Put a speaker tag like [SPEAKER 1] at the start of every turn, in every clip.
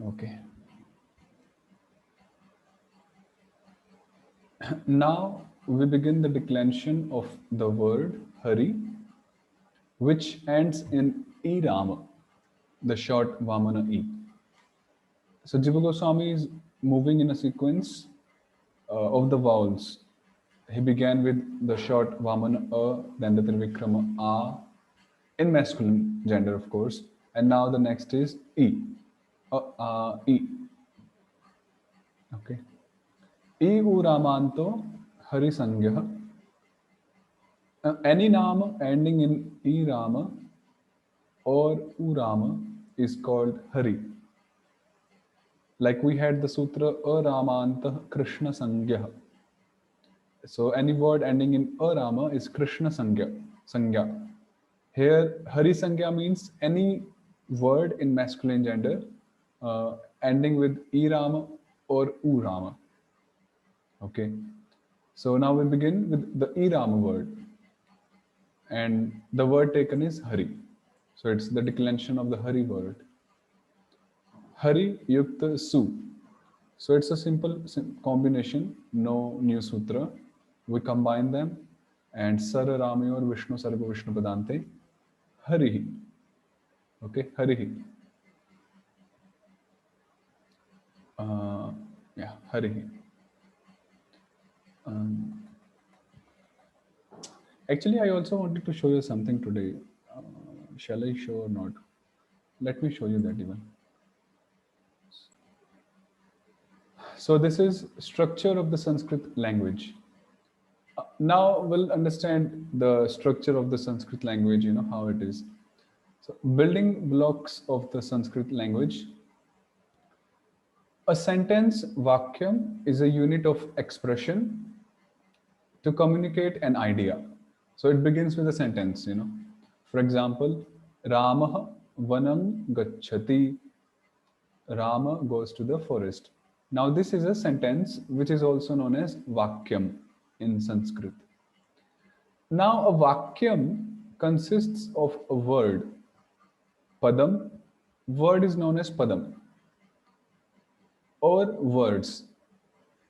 [SPEAKER 1] Okay. Now we begin the declension of the word Hari, which ends in E Rama, the short Vamana E. So Jiva Goswami is moving in a sequence of the vowels. He began with the short Vamana A, then the Trivikrama A, in masculine gender, of course, and now the next is E. E. Okay. E Uramanto Harisangyah. Any nama ending in E Rama or Urama is called Hari. Like we had the sutra Aramanta Krishna Sangyah. So any word ending in Arama is Krishna Sangya. Here, Hari Sangya means any word in masculine gender ending with Irama or Urama. Okay. So now we begin with the Irama word. And the word taken is Hari. So it's the declension of the Hari word. Hari Yukta Su. So it's a simple combination, no new sutra. We combine them and Sara Ramayor Vishnu Sarva Vishnu Padante Harihi. Okay, Harihi. Yeah, Harihi. Um, Actually, I also wanted to show you something today. Shall I show or not? Let me show you that even. So this is structure of the Sanskrit language. Now we'll understand the structure of the Sanskrit language, how it is. So building blocks of the Sanskrit language. A sentence, vakyam, is a unit of expression to communicate an idea. So it begins with a sentence. For example, Ramah vanam gacchati. Rama goes to the forest. Now this is a sentence which is also known as vakyam in Sanskrit. Now a vakyam consists of a word, padam. Word is known as padam, or words.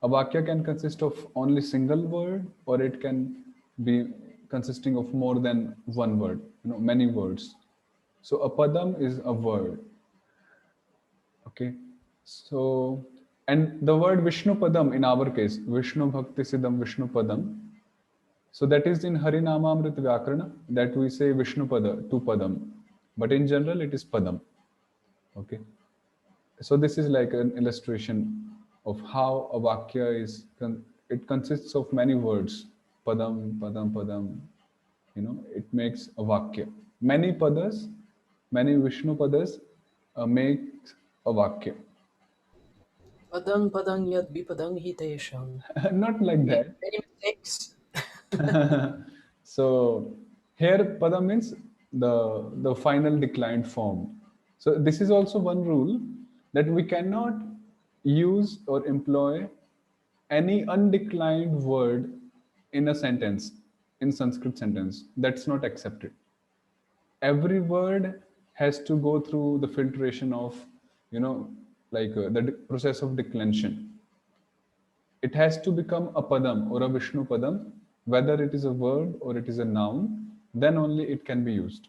[SPEAKER 1] A vakya can consist of only single word, or it can be consisting of more than one word, many words. So a padam is a word. Okay. So, and the word Vishnu Padam in our case, Vishnu Bhakti Siddham Vishnu Padam. So that is in Harinamamrit Vyakarana that we say Vishnu Pada to Padam. But in general, it is Padam. Okay. So this is like an illustration of how a Vakya is, it consists of many words. Padam, Padam, Padam. It makes a Vakya. Many Padas, many Vishnu Padas makes a Vakya.
[SPEAKER 2] Padang padang yad bipadang hitesham.
[SPEAKER 1] Not like
[SPEAKER 2] Made
[SPEAKER 1] that.
[SPEAKER 2] many mistakes.
[SPEAKER 1] So here pada means the final declined form. So this is also one rule that we cannot use or employ any undeclined word in a sentence, in Sanskrit sentence. That's not accepted. Every word has to go through the filtration of, you know, the process of declension. It has to become a padam or a Vishnu padam, whether it is a verb or it is a noun, then only it can be used.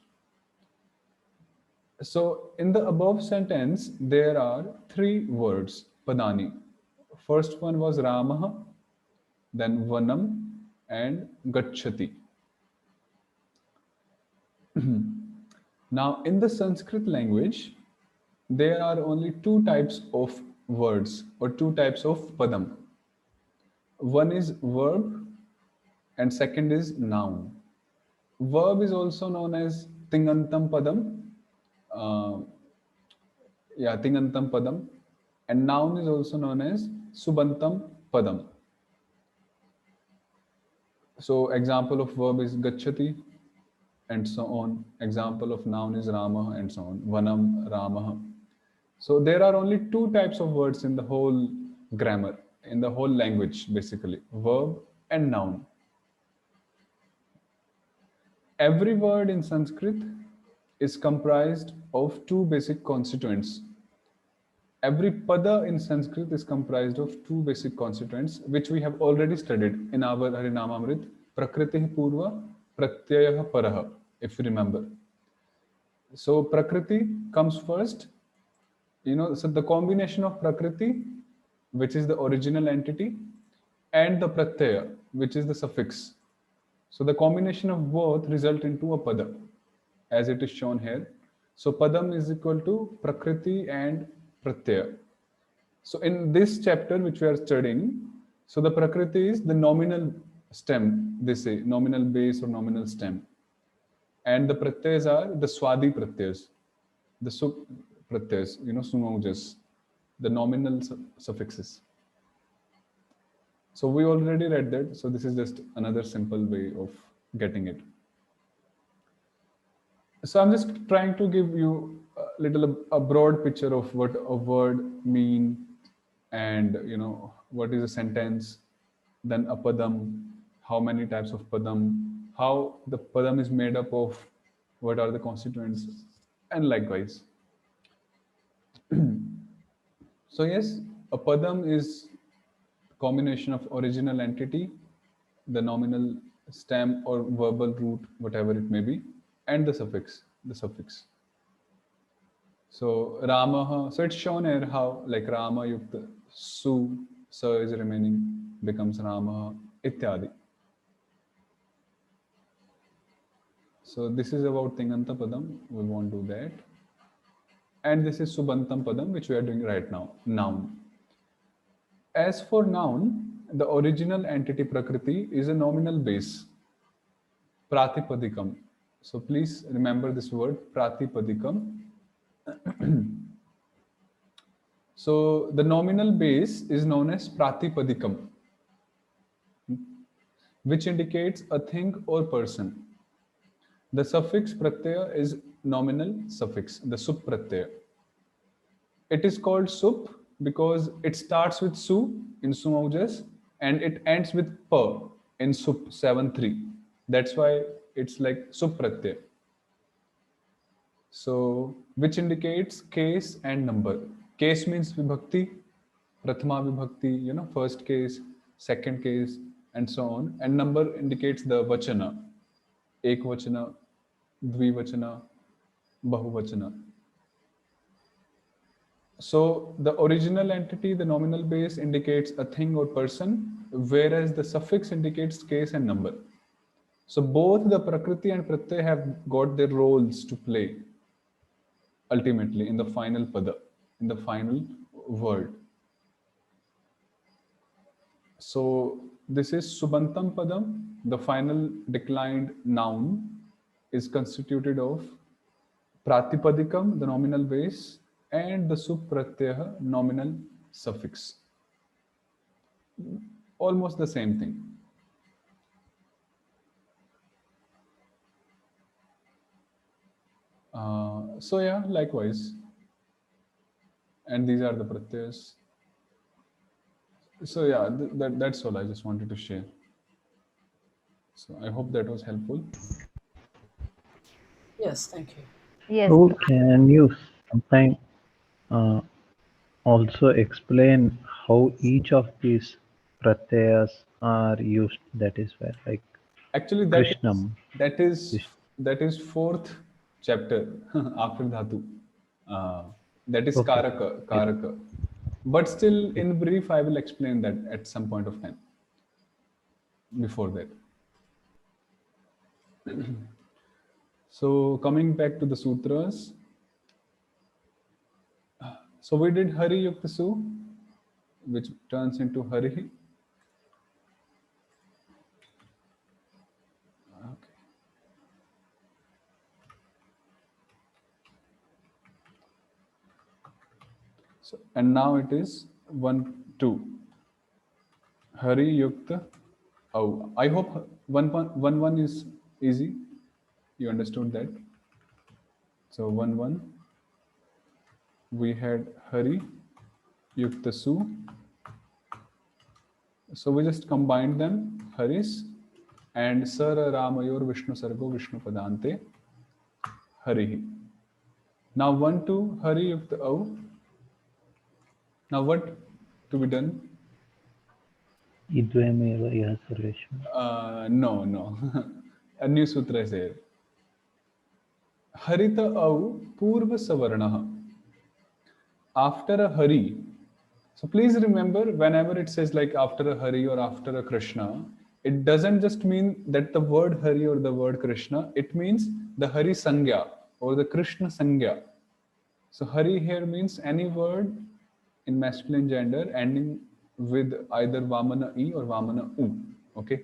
[SPEAKER 1] So in the above sentence, there are three words, padani. First one was Ramah, then Vanam, and Gachati. Now, in the Sanskrit language, there are only two types of words or two types of padam. One is verb and second is noun. Verb is also known as Tingantam Padam. Uh, yeah, Tingantam Padam. And noun is also known as Subantam Padam. So, example of verb is Gachati and so on. Example of noun is Rama and so on. Vanam, Rama. So, there are only two types of words in the whole grammar, in the whole language, basically verb and noun. Every word in Sanskrit is comprised of two basic constituents. Every pada in Sanskrit is comprised of two basic constituents, which we have already studied in our Harinamamrit, Prakriti Purva, Pratyayah Paraha, if you remember. So Prakriti comes first, so the combination of Prakriti, which is the original entity, and the Pratyaya, which is the suffix. So the combination of both result into a pada, as it is shown here. So padam is equal to Prakriti and Pratyaya. So in this chapter which we are studying, so the Prakriti is the nominal stem, they say, nominal base or nominal stem. And the pratyas are the swadi pratyas, the sup pratyas, sumaujas, the nominal suffixes. So we already read that. So this is just another simple way of getting it. So I'm just trying to give you a broad picture of what a word mean, and what is a sentence, then a padam, how many types of padam, how the padam is made up of, what are the constituents, and likewise. So yes, a padam is combination of original entity, the nominal stem or verbal root, whatever it may be, and the suffix, the suffix. So Ramaha, so it's shown here how like Rama yukta su, sa is remaining, becomes Ramaha, ityadi. So this is about Tinganta Padam, we won't do that. And this is Subantam Padam, which we are doing right now, noun. As for noun, the original entity Prakriti is a nominal base, Pratipadikam. So please remember this word, Pratipadikam. So the nominal base is known as Pratipadikam, which indicates a thing or person. The suffix pratyaya is nominal suffix, the sup pratyaya. It is called sup because it starts with su in sumaujas and it ends with pa in sup 7-3. That's why it's like sup pratyaya. So, which indicates case and number. Case means vibhakti, prathama vibhakti, first case, second case, and so on. And number indicates the vachana, ekvachana, dvivachana, bahuvachana. So the original entity, the nominal base, indicates a thing or person, whereas the suffix indicates case and number. So both the Prakriti and Pratyay have got their roles to play ultimately in the final pada, in the final word. So this is Subantam Padam, the final declined noun is constituted of Pratipadikam, the nominal base, and the Supratyaya, nominal suffix. Almost the same thing. So yeah, likewise. And these are the pratyas. So yeah, that's all I just wanted to share. So I hope that was helpful.
[SPEAKER 2] Yes, thank you.
[SPEAKER 3] Yes.
[SPEAKER 4] So can you sometime uh, also explain how each of these pratyayas are used? That is where, like
[SPEAKER 1] Actually,
[SPEAKER 4] Krishnam.
[SPEAKER 1] that is fourth chapter after Dhatu. That is
[SPEAKER 4] Okay.
[SPEAKER 1] Karaka. But still, in brief, I will explain that at some point of time. Before that. So coming back to the sutras. So we did Hari Yukta Su, which turns into Hari. Okay. So, and now it is 1, 2. Hari Yukta. Oh, I hope 1 is easy. You understood that. So 1, 1. We had Hari Yukta Su. So we just combined them, Haris, and Sara Ramayor Vishnu Sargo Vishnu Padante Harihi. Now 1, 2, Hari Yukta Au. Now what to be done?
[SPEAKER 4] Idvayameva iha sarveshu.
[SPEAKER 1] No. A new sutra is here. Harita au purva savarnaha. After a hari. So please remember, whenever it says like after a hari or after a Krishna, it doesn't just mean that the word hari or the word Krishna, it means the hari sangya or the Krishna sangya. So hari here means any word in masculine gender ending with either Vamana E or Vamana U. Okay.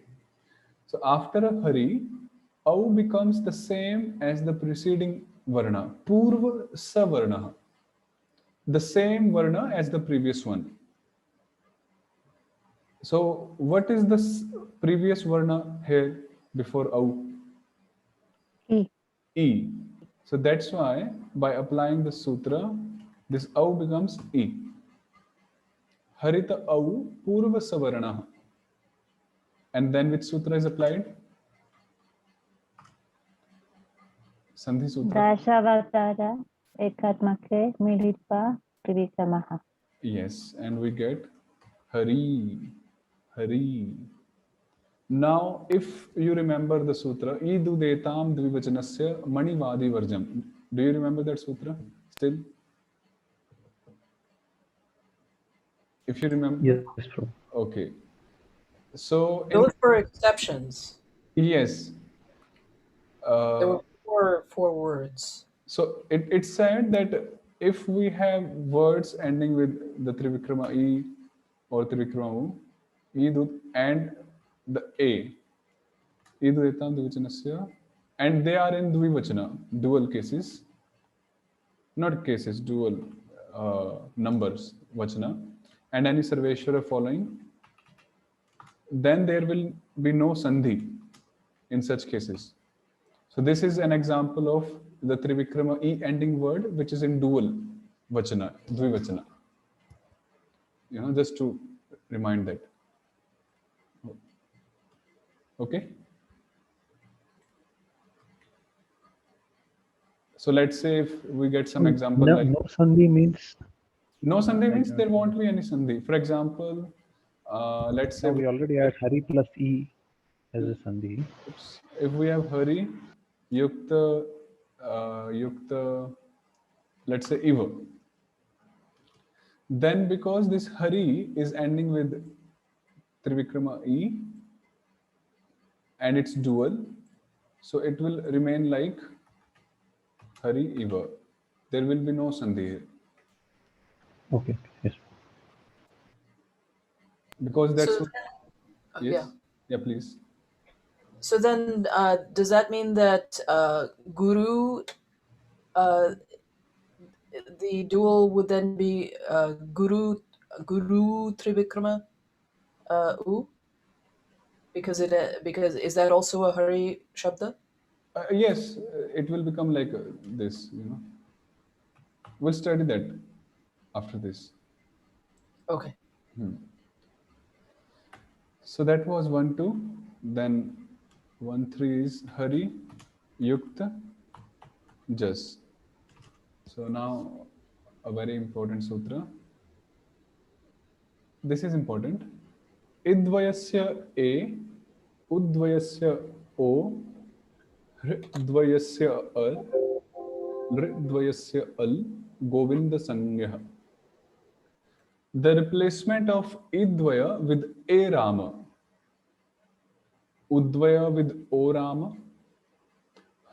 [SPEAKER 1] So after a hari, au becomes the same as the preceding varna, purva savarna, the same varna as the previous one. So what is the previous varna here before au?
[SPEAKER 3] E.
[SPEAKER 1] E. So that's why by applying the sutra, this au becomes E. Harita au purva savarna. And then which sutra is applied? Sandhi sutra.
[SPEAKER 3] Dashavatara ekatmake militva trivikramaha.
[SPEAKER 1] Yes, and we get Hari. Hari. Now, if you remember the sutra, Idu Detam Dvivachanasya Manivadi Varjam. Do you remember that sutra still? If you remember,
[SPEAKER 4] Yes, Prabhu.
[SPEAKER 1] okay. So,
[SPEAKER 2] Those were exceptions.
[SPEAKER 1] yes.
[SPEAKER 2] There were four words.
[SPEAKER 1] So it said that if we have words ending with the Trivikrama E or Trivikrama U, and the A, Idu Etam Dvivachanasya, and they are in Dvivachana, dual cases, not cases, dual numbers, Vachana, and any Sarveshwara following, then there will be no Sandhi in such cases. So this is an example of the Trivikrama E ending word, which is in dual Vachana, Dvivachana. Just to remind that. Okay. So let's say if we get some example
[SPEAKER 4] No,
[SPEAKER 1] like
[SPEAKER 4] no sandhi means
[SPEAKER 1] no Sandhi means there won't be any Sandhi. For example, let's say
[SPEAKER 4] no, we already had Hari plus E as a sandhi.
[SPEAKER 1] if we have Hari, Yukta, Yukta, let's say Iva. Then because this Hari is ending with Trivikrama E and it's dual, so it will remain like Hari Iva. There will be no Sandhi here.
[SPEAKER 4] Okay, yes.
[SPEAKER 1] Because that's
[SPEAKER 2] So,
[SPEAKER 1] what, yes.
[SPEAKER 2] yeah.
[SPEAKER 1] Yeah, please.
[SPEAKER 2] So then, does that mean that guru, the dual would then be guru Trivikrama U? Because is that also a Hari Shabda?
[SPEAKER 1] Yes, it will become like this, We'll study that after this.
[SPEAKER 2] Okay.
[SPEAKER 1] So that was 1, 2. Then 1, 3 is Hari, Yukta, Jas. So now a very important sutra. This is important. Idvayasya A, Udvayasya O, Hridvayasya Al, Lridvayasya Al, Govinda Sangya. The replacement of Idvaya with A Rama, Udvaya with O Rama,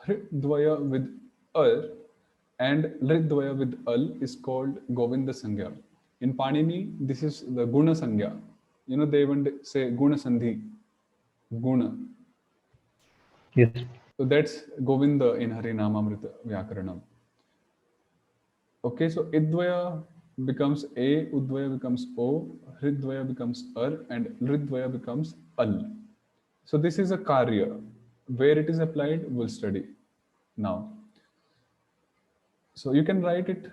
[SPEAKER 1] Hridvaya with Ar, and Lridvaya with Al is called Govinda Sangya. In Panini, this is the Guna Sangya. They even say Guna Sandhi, Guna.
[SPEAKER 4] Yes.
[SPEAKER 1] So that's Govinda in Harinamamrita Vyakaranam. Okay, so Idvaya becomes A, Udvaya becomes O, Hridvaya becomes Ar, and Lridvaya becomes Al. So this is a Karya. Where it is applied, we'll study now. So you can write it,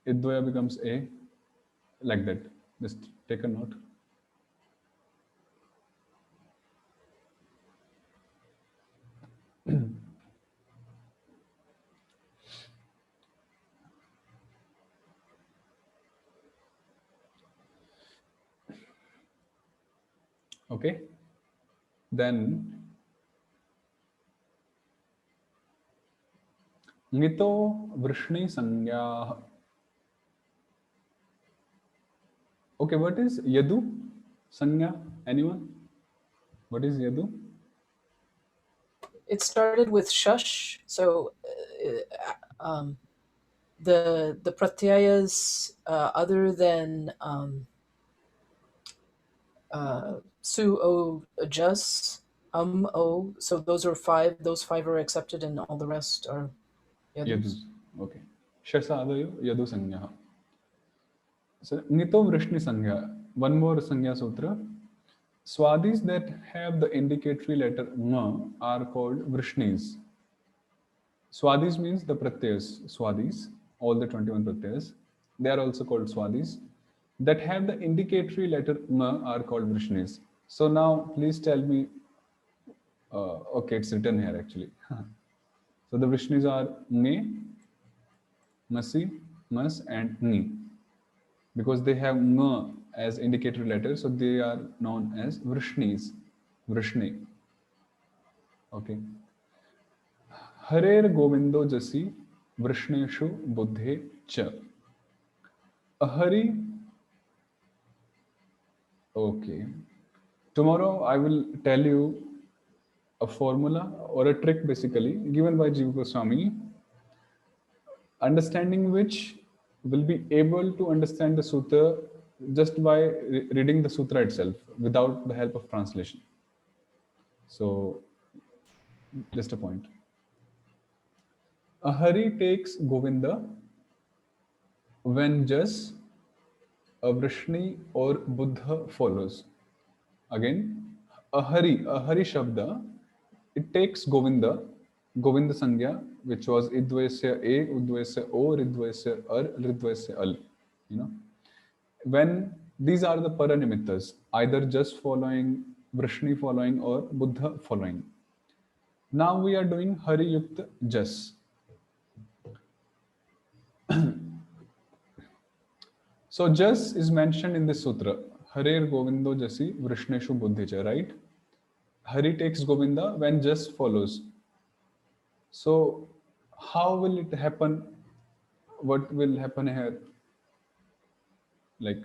[SPEAKER 1] Idvaya becomes A, like that. Just take a note. Okay. Then ngito vrishni sanya. Okay, what is yadu sanya? Anyone? What is yadu?
[SPEAKER 2] It started with shush, so the pratyayas other than su o jas o. So those are five. Those five are accepted, and all the rest are yadus.
[SPEAKER 1] Yadus. Okay. Shasadayo yadu sanya. So nito vrishni sanya. One more sanya sutra. Swadis that have the indicatory letter ng are called vrishnis. Swadis means the pratyas, swadis, all the 21 pratyas. They are also called swadis. That have the indicatory letter ng are called vrishnis. So now please tell me, okay, it's written here actually. So the vrishnis are nge, masi, mas, and ni. Because they have ng as indicatory letter, so they are known as vrishnis, vrishni. Okay. Harer Govindo Jasi Vrishneshu Buddhe Cha. A Hari. Okay. Tomorrow I will tell you a formula or a trick basically given by Jiva Goswami, understanding which will be able to understand the sutra just by reading the sutra itself without the help of translation. So, just a point. A Hari takes Govinda when just a Vrishni or Buddha follows. Again, a Hari Shabda, it takes Govinda Sangya, which was Idvaisya A, Udvaisya O, Ridvaisya Ar, Ridvaisya Al. You know, when these are the paranimittas, either just following, Vrishni following, or Buddha following. Now we are doing Hari Yukta Jas. So Jas is mentioned in this sutra. Harer Govindo Jasi Vrishneshu Buddhicha, right? Hari takes Govinda when Jas follows. So how will it happen? What will happen here? Like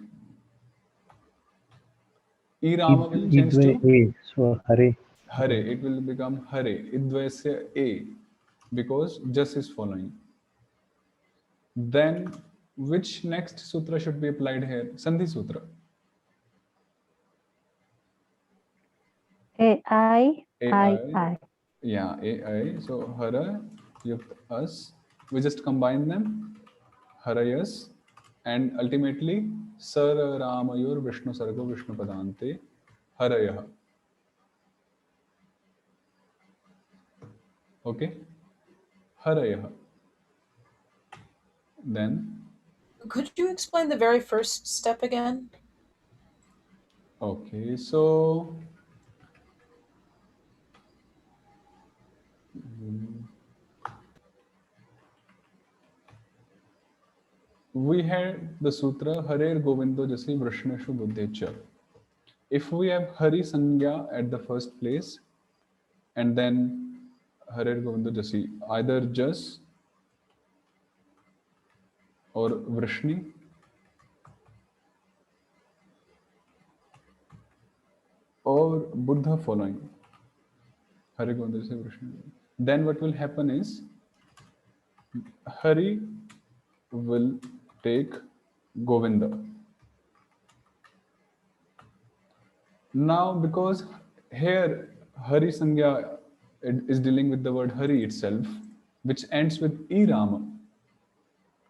[SPEAKER 1] Irama will change
[SPEAKER 4] Idve
[SPEAKER 1] to
[SPEAKER 4] A, so Hare.
[SPEAKER 1] Hare. It will become Hare. Idvaisya A, because Jas is following. Then which next sutra should be applied here? Sandhi Sutra.
[SPEAKER 3] AI.
[SPEAKER 1] AI. Yeah, AI. So Hara, Yukt, Us. We just combine them. Harayas. And ultimately, Sar Ramayor Vishnu Sargo Vishnu Padante Harayah. Okay? Harayah. Then,
[SPEAKER 2] Could you explain the very first step again?
[SPEAKER 1] okay, so we had the sutra Harer Govindo Jasi Vrishneshu Buddhecha. If we have Hari Sangya at the first place and then Harer Govindo Jasi, either Jas or Vrishni or Buddha following, Hari Govindo Jasi Vrishni, then what will happen is Hari will take Govinda. Now, because here Hari Sangya is dealing with the word Hari itself, which ends with Irama.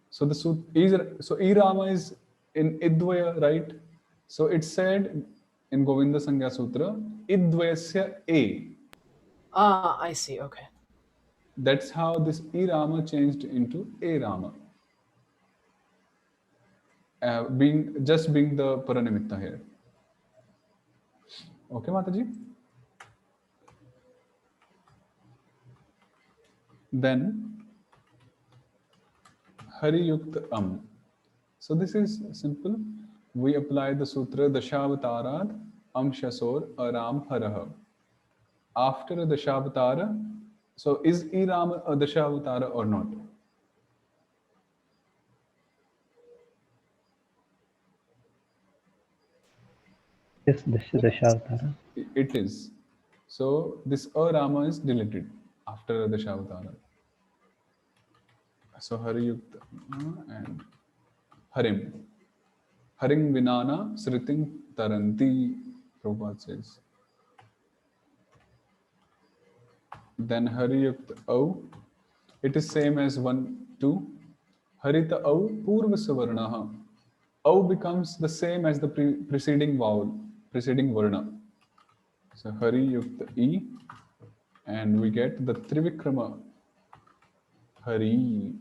[SPEAKER 1] So the so Irama is in Idvaya, right? So it said in Govinda Sangya Sutra, Idvayasya A.
[SPEAKER 2] Ah, I see. Okay.
[SPEAKER 1] That's how this Irama changed into A Rama. Being the Paranimitta here. Okay, Mataji? Then Hari Yukt So this is simple. We apply the sutra Dashavataraad Amshasor Aram Haraha. After a Dashavatara, so is Iram a Dashavatara or not?
[SPEAKER 4] Yes, Dashavatara.
[SPEAKER 1] It is. So this Arama is deleted after a Dashavatara. So Hariyukta and Harim. Haring Vinana Sriting Taranti, Prabhupada says. Then Hariyukta Au, it is same as 1, 2. Harita Au Purva Savarnaha. Au becomes the same as the preceding vowel, preceding Varna. So Hariyukta E, and we get the Trivikrama Hari.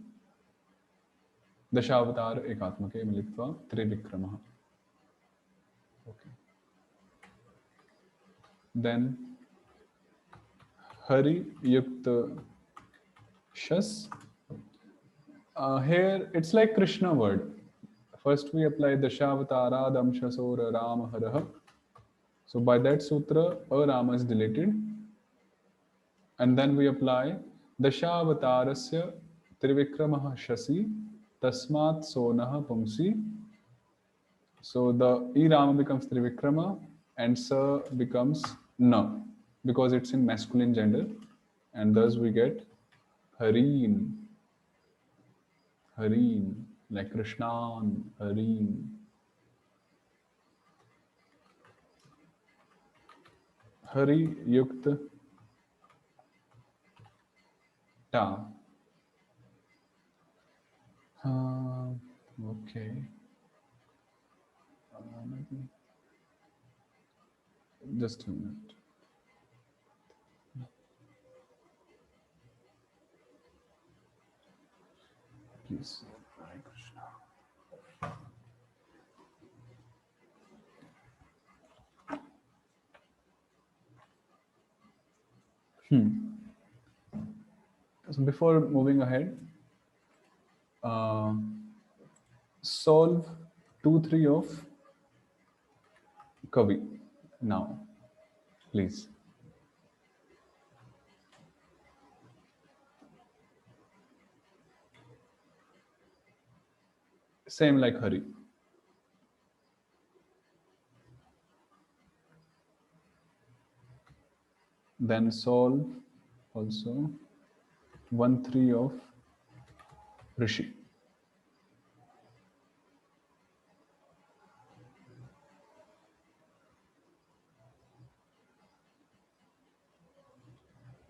[SPEAKER 1] Dashavatara Ekatmake Militva Trivikrama. Okay. Then Hari Yukta Shas. Here it's like Krishna word. First we apply Dashavatara Damshasora Ram Haraha. So by that sutra, a Rama is deleted. And then we apply Dashavatarasya Trivikramaha Shasi Tasmat Sonaha Pumsi. So the E Rama becomes Trivikrama and Sa becomes Na because it's in masculine gender. And thus we get Hareen. Hareen, like Krishnan, Hareen. Hari Yukta Ta. Okay. Maybe. Just a minute. Please. Hare Krishna. So before moving ahead, solve 2, 3 of Kavi now, please. Same like Hari. Then solve also 1, 3 of Rishi.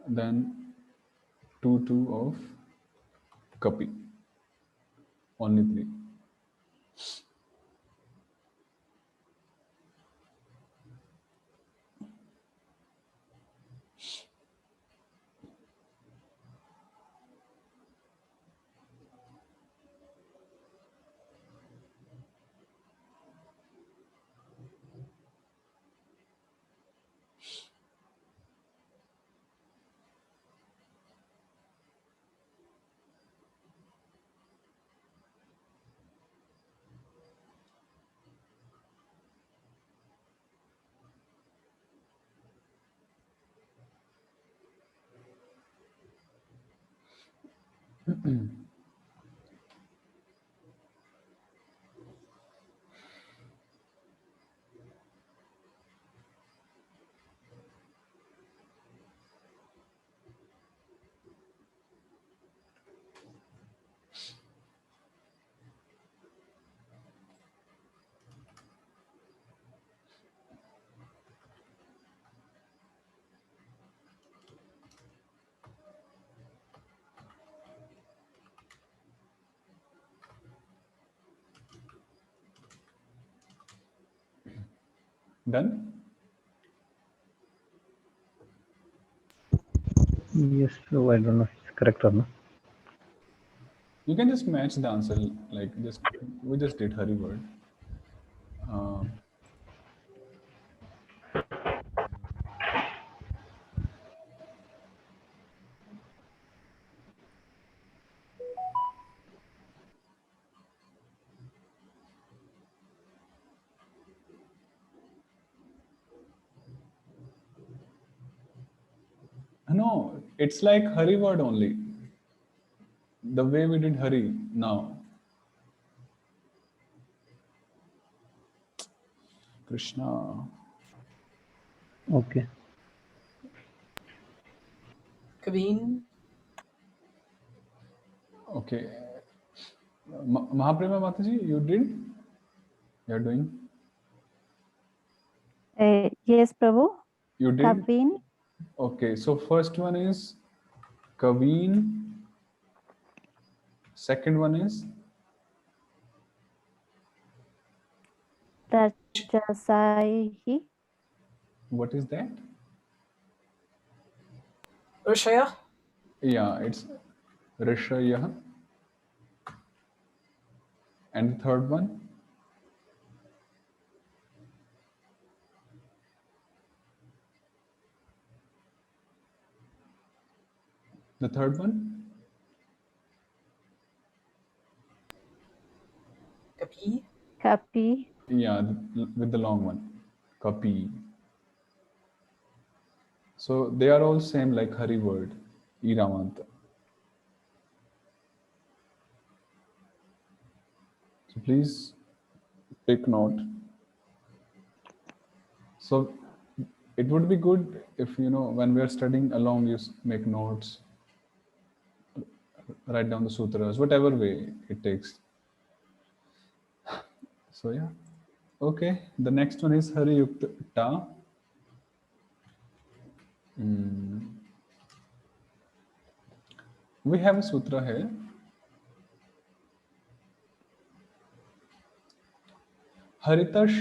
[SPEAKER 1] Then 2, 2 of Kapi. Only 3. Done?
[SPEAKER 4] Yes, so I don't know if it's correct or not.
[SPEAKER 1] You can just match the answer, like we just did Hari word. No, it's like Hari word only. The way we did Hari now. Krishna.
[SPEAKER 4] Okay.
[SPEAKER 2] Kaveen,
[SPEAKER 1] Okay. Mahaprema Mataji, you did? You're doing?
[SPEAKER 3] Yes, Prabhu.
[SPEAKER 1] You did?
[SPEAKER 3] Kavin,
[SPEAKER 1] Okay, so first one is Kaveen. Second one is
[SPEAKER 3] Rajasaihi,
[SPEAKER 1] what is that?
[SPEAKER 2] Rishaya,
[SPEAKER 1] Yeah, it's Rishayah. And the third one? The third one?
[SPEAKER 2] Kapi,
[SPEAKER 3] Kapi,
[SPEAKER 1] Yeah, with the long one. Kapi. So they are all same like Hari word, Iramanta. So please take note. So it would be good if, when we are studying along, you make notes, write down the sutras, whatever way it takes. So yeah. Okay, the next one is Hari Yukta Ta. We have a sutra here. Haritash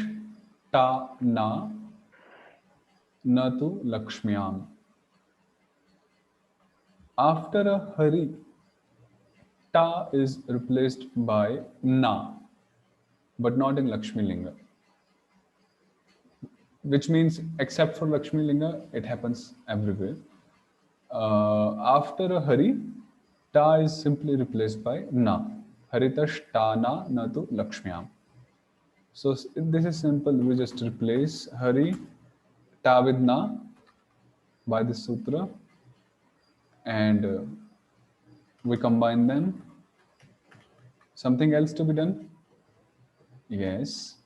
[SPEAKER 1] ta na tu lakshmyam. After a Hari, ta is replaced by na, but not in Lakshmi Linga. Which means, except for Lakshmi Linga, it happens everywhere. After a Hari, ta is simply replaced by na. Haritash ta na tu lakshmyam. So this is simple. We just replace Hari, ta with na by this sutra, and we combine them. Something else to be done? Yes.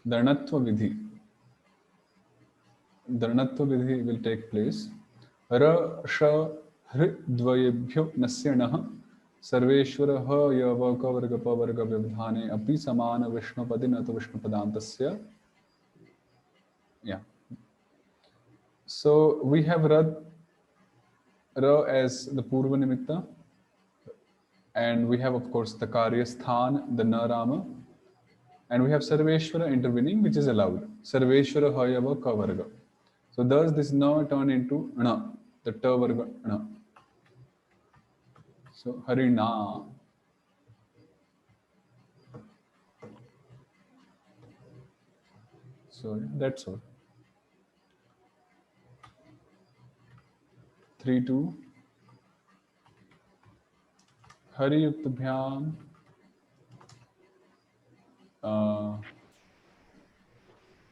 [SPEAKER 1] Dharnatva Vidhi. Dharnatva Vidhi will take place. Ra, Sha, Hri, Dvayebhyo, Nasyanah, Sarveshwara, Ha, Yava, Kavarga, Pavarga, Vibhane, Api, Samana, Vishnupadi, Natu Vishnupadantasya. Yeah. So we have Ra as the Purva Nimitta, and we have, of course, the Karya Sthan, the Narama, and we have Sarveshwara intervening, which is allowed. Sarveshwara Hayava Kavarga. So thus this na turn into na, the ta varga na. So Harina. So that's all. 3-2. Hari Yuktabhyam.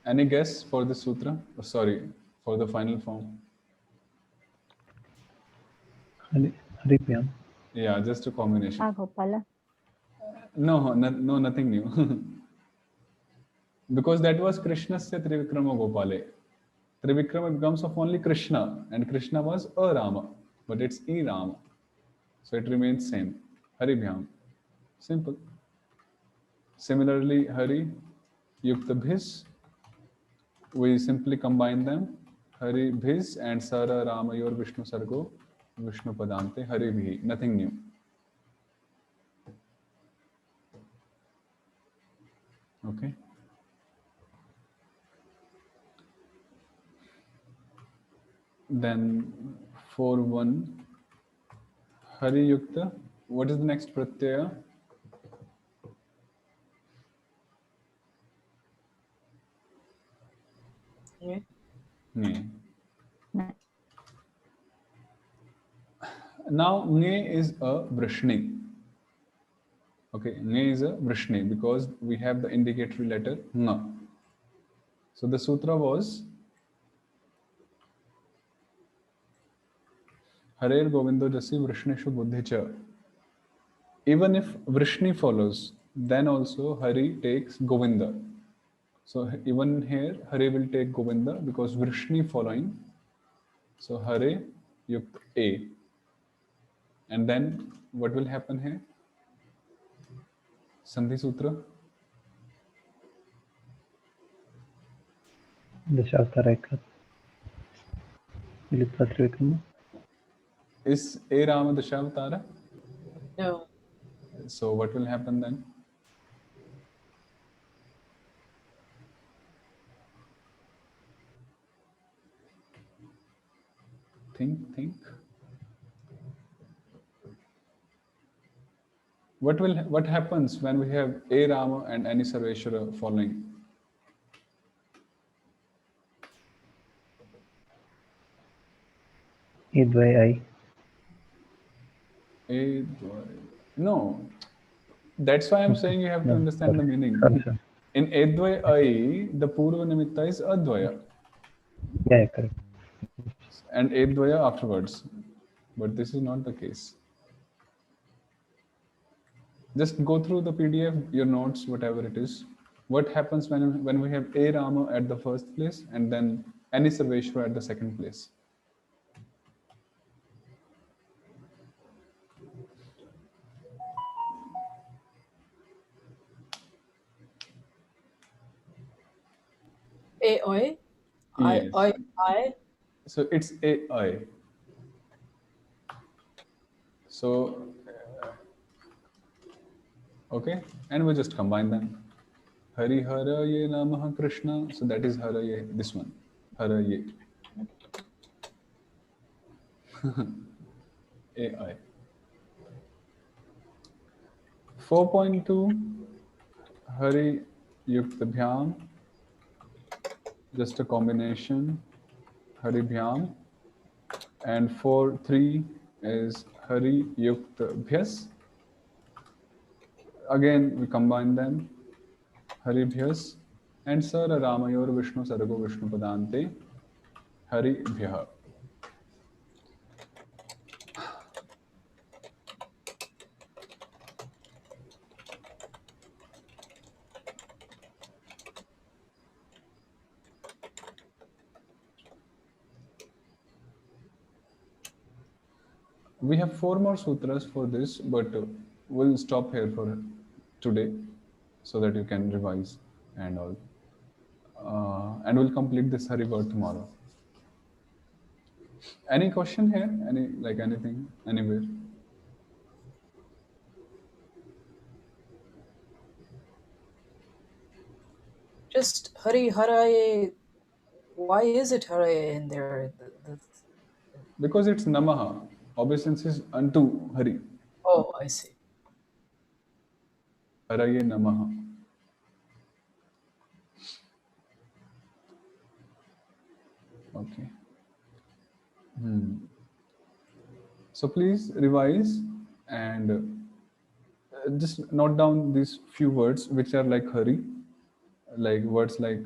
[SPEAKER 1] Any guess for the sutra? Oh, sorry, for the final form.
[SPEAKER 4] Haripyam.
[SPEAKER 1] Yeah, just a combination.
[SPEAKER 3] Agopala.
[SPEAKER 1] No, nothing new. Because that was Krishnasya Trivikrama Gopale. Trivikrama becomes of only Krishna, and Krishna was a Rama, but it's E Rama. So it remains same. Haribhyam. Simple. Similarly, Hari, Yukta Bhis, we simply combine them. Hari Bhis and Sara Ramayor Vishnu Sargo, Vishnu Padante, Hari Bhi. Nothing new. Okay. Then 4-1. Hari Yukta. What is the next pratyaya?
[SPEAKER 2] okay.
[SPEAKER 1] Nge.
[SPEAKER 3] Na-
[SPEAKER 1] Now, Nge is a Vrishni. Okay, Nge is a Vrishni because we have the indicatory letter Nga. So the sutra was Harer Govindo Jasi Vrishneshu Buddhi Cha. Even if Vrishni follows, then also Hari takes Govinda. So even here, Hari will take Govinda because Vrishni following. So Hare Yukt A. And then what will happen here? Sandhi Sutra.
[SPEAKER 4] Dashavtara Ekat. Vilipatra Vikama.
[SPEAKER 1] Is A Rama Dashavatara?
[SPEAKER 2] No.
[SPEAKER 1] So what will happen then? Think. What happens when we have A Rama and any Sarveshwara following?
[SPEAKER 4] Idvai
[SPEAKER 1] A no. That's why I'm saying you have to
[SPEAKER 4] No,
[SPEAKER 1] understand the
[SPEAKER 4] sorry.
[SPEAKER 1] meaning.
[SPEAKER 4] Sorry.
[SPEAKER 1] In Edvai I, the Purva Nimitta is Advaya
[SPEAKER 4] Yeah, correct.
[SPEAKER 1] and Edvaya afterwards. But this is not the case. Just go through the PDF, your notes, whatever it is. What happens when we have A Rama at the first place and then any Sarveshwara at the second place?
[SPEAKER 2] A oi.
[SPEAKER 1] Yes.
[SPEAKER 2] I.
[SPEAKER 1] So it's AI. So, okay, and we just combine them. Hari Hara Ye Namaha Krishna. So that is Hara Ye, this one. Hara Ye. AI. 4.2 Hari Yukta Bhyam. Just a combination. Hari Bhyam. And 4.3 is Hari Yukta Bhyas. Again, we combine them. Hari Bhyas. And Sara Ramayor Vishnu Sarago Vishnu Padante. Hari Bhyaha. We have 4 more sutras for this, but we'll stop here for today so that you can revise and all. And we'll complete this Harivar tomorrow. Any question here? Anything, anywhere?
[SPEAKER 2] Just Hari Haraye. Why is it Haraye in there?
[SPEAKER 1] Because it's Namaha. Obeisance is unto Hari.
[SPEAKER 2] Oh, I see.
[SPEAKER 1] Haraye Namaha. Okay. So please revise and just note down these few words which are like Hari, like words like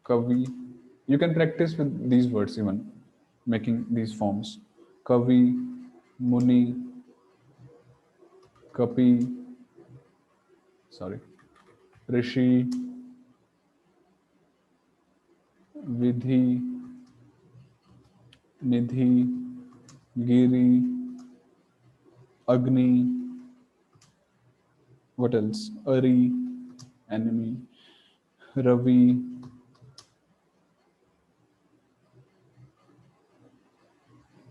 [SPEAKER 1] Kavi. You can practice with these words even, making these forms. Kavi, Muni, Kapi, Rishi, Vidhi, Nidhi, Giri, Agni, what else? Ari, enemy, Ravi,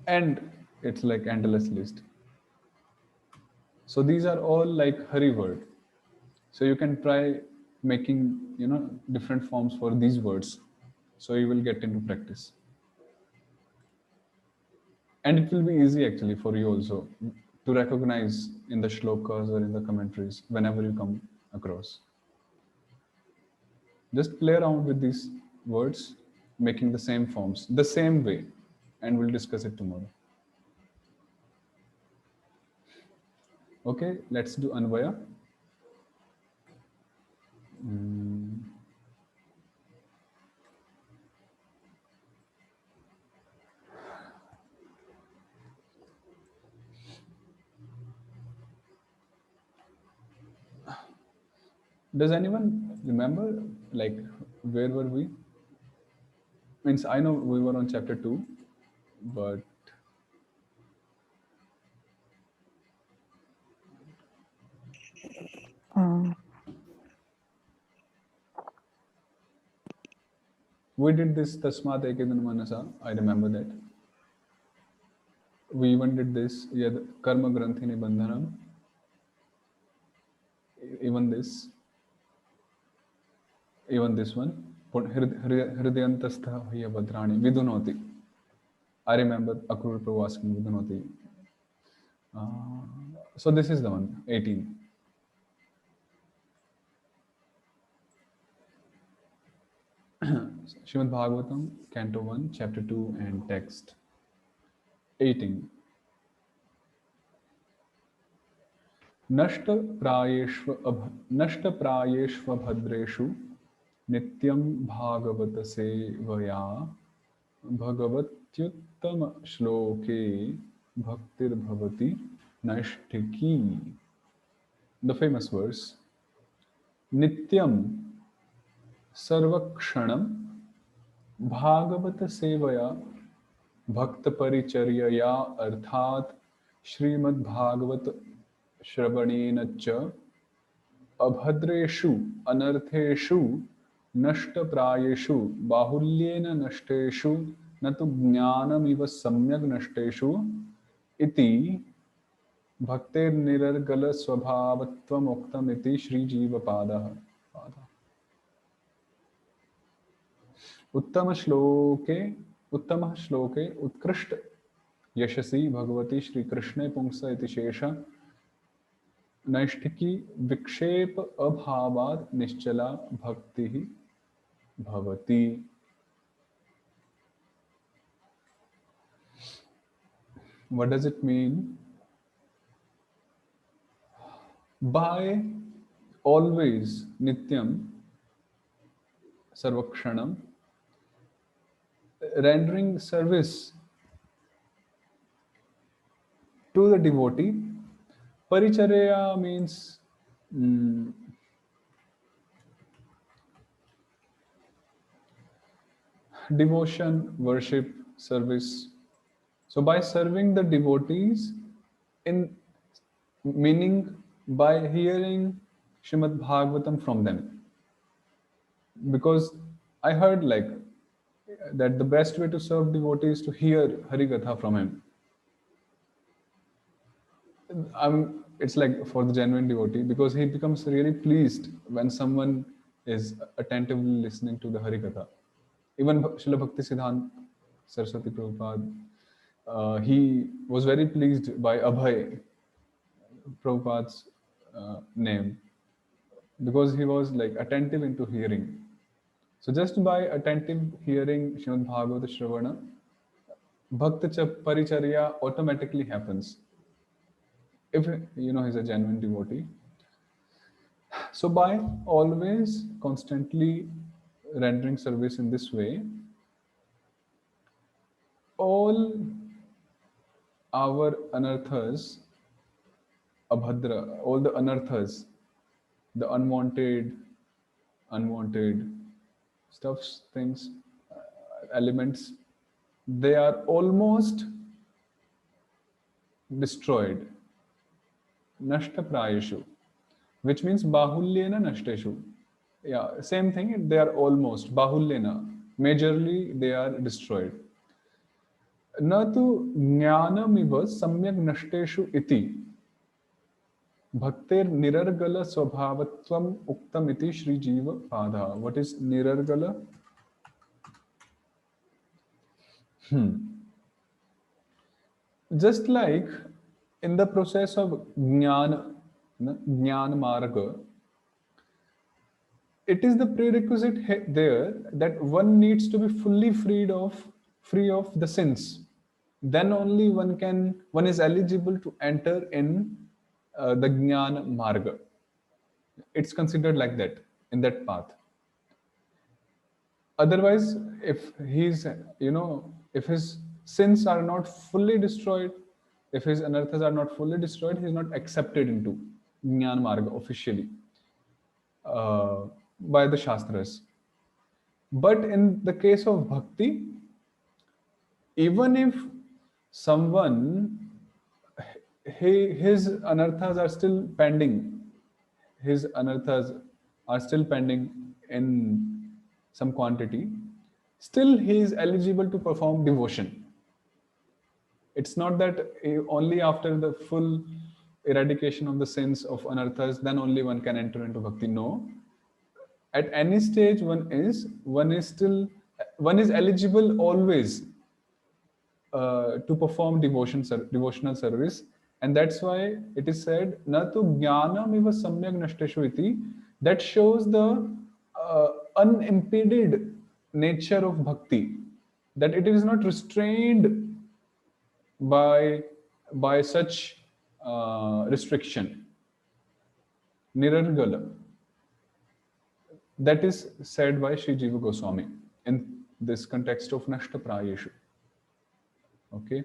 [SPEAKER 1] and it's like endless list. So these are all like Hari word. So you can try making, different forms for these words. So you will get into practice. And it will be easy actually for you also to recognize in the shlokas or in the commentaries whenever you come across. Just play around with these words, making the same forms, the same way, and we'll discuss it tomorrow. Okay, let's do Anvaya. Does anyone remember, like, where were we? Means I know we were on chapter 2, but
[SPEAKER 3] Uh,
[SPEAKER 1] we did this Tasmat Ekedana Manasa. I remember that. We even did this Yad Karma Granthini Bandhanam. Even this one. Hridayantastha Hiya Badrani Vidunoti. I remember Akrur Prabhu asking Vidunoti. So this is the one, 18. Srimad Bhagavatam, Canto 1, Chapter 2, and text 18. नष्टप्रायेष्वभद्रेषु नित्यं भागवत सेवया भगवत्युत्तमश्लोके भक्तिर्भवति नैष्ठिकी. The famous verse, Nityam Sarvakshanam Bhagavat सेवया भक्त परिचर्यया अर्थात श्रीमद् भागवत श्रवणेन च अभद्रेषु अनर्थेषु नष्टप्रायेषु बाहुल्येन नष्टेषु न तु ज्ञानमिव सम्यग् नष्टेषु इति भक्तेर्निरर्गल स्वभावत्वमुक्तमिति श्रीजीवपादः. उत्तम श्लोके उत्कृष्ट यशसी भगवती श्री कृष्णे पुंस इति शेष नैष्ठिकी विक्षेप अभावात् निश्चला भक्ति भवति. What does it mean? By always nityam sarvakshanam, rendering service to the devotee. Paricharya means devotion, worship, service. So by serving the devotees, in meaning by hearing Srimad Bhagavatam from them. Because I heard like that the best way to serve devotees is to hear Harikatha from him. It's like for the genuine devotee, because he becomes really pleased when someone is attentively listening to the Harikatha. Even Srila Bhakti Siddhanta Saraswati Prabhupada, he was very pleased by Abhay, Prabhupada's name, because he was like attentive into hearing. So just by attentive hearing Srimad Bhagavata Shravana, Bhakta Paricharya automatically happens, if he's a genuine devotee. So by always constantly rendering service in this way, all our anarthas, abhadra, all the anarthas, the unwanted stuffs, things, elements, they are almost destroyed. Nashta prayeshu, which means bahulyena nashteshu. Yeah, same thing, they are almost bahulyena, majorly they are destroyed. न तो ज्ञानमिव सम्यक् नष्टेषु इति भक्तेर निरर्गल स्वभावत्वम उक्तम इति श्री जीव पादा. What is nirargala? Just like in the process of jnana marga, it is the prerequisite there that one needs to be fully free of the sins. Then only one is eligible to enter in the Jnana Marga. It's considered like that, in that path. Otherwise, if if his sins are not fully destroyed, if his anarthas are not fully destroyed, he is not accepted into Jnana Marga officially. by the Shastras. But in the case of bhakti, even if someone, his anarthas are still pending, his anarthas are still pending in some quantity, still he is eligible to perform devotion. It's not that only after the full eradication of the sins of anarthas, then only one can enter into bhakti. No, at any stage one is eligible always to perform devotional service, and that's why it is said na tu jnanam iva samyak nashteshu iti. That shows the unimpeded nature of bhakti, that it is not restrained by such restriction, nirargala. That is said by Sri Jiva Goswami in this context of Nashta Prayeshu. Okay.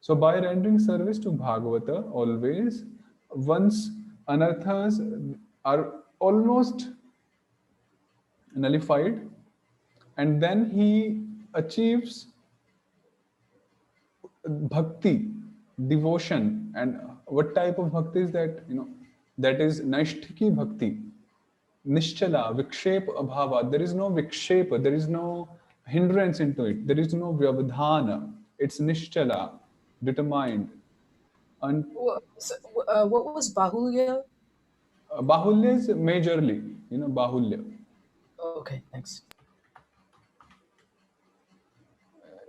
[SPEAKER 1] So by rendering service to Bhagavata always, once anarthas are almost nullified, and then he achieves bhakti, devotion. And what type of bhakti is that? That is Naishtiki bhakti. Nischala, Vikshepa Abhava. There is no Vikshepa, there is no hindrance into it. There is no Vyavadhana. It's Nischala, determined. And
[SPEAKER 2] What was Bahulya?
[SPEAKER 1] Bahulya is majorly, Bahulya.
[SPEAKER 2] Okay, thanks.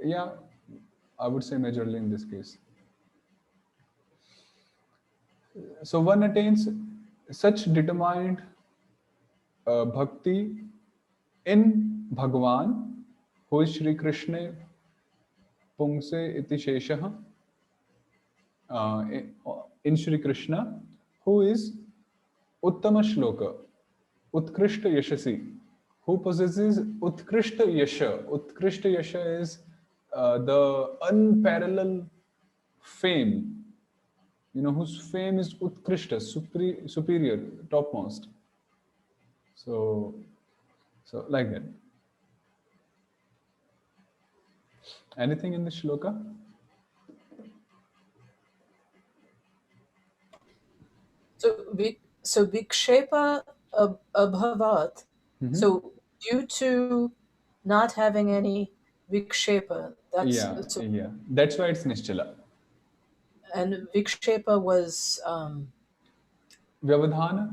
[SPEAKER 1] Yeah, I would say majorly in this case. So one attains such determined bhakti in Bhagwan, who is Shri Krishna Pungse iti Sheshah, in Shri Krishna, who is Uttama Shloka, Utkrishta Yashasi, who possesses Utkrishta Yasha. Utkrishta Yasha is the unparalleled fame, whose fame is Utkrishta, superior, topmost. So like that. Anything in the shloka?
[SPEAKER 2] So Vikshepa Abhavat. So due to not having any Vikshepa, that's
[SPEAKER 1] yeah. That's why it's Nischala.
[SPEAKER 2] And Vikshepa was
[SPEAKER 1] Vyavadhana.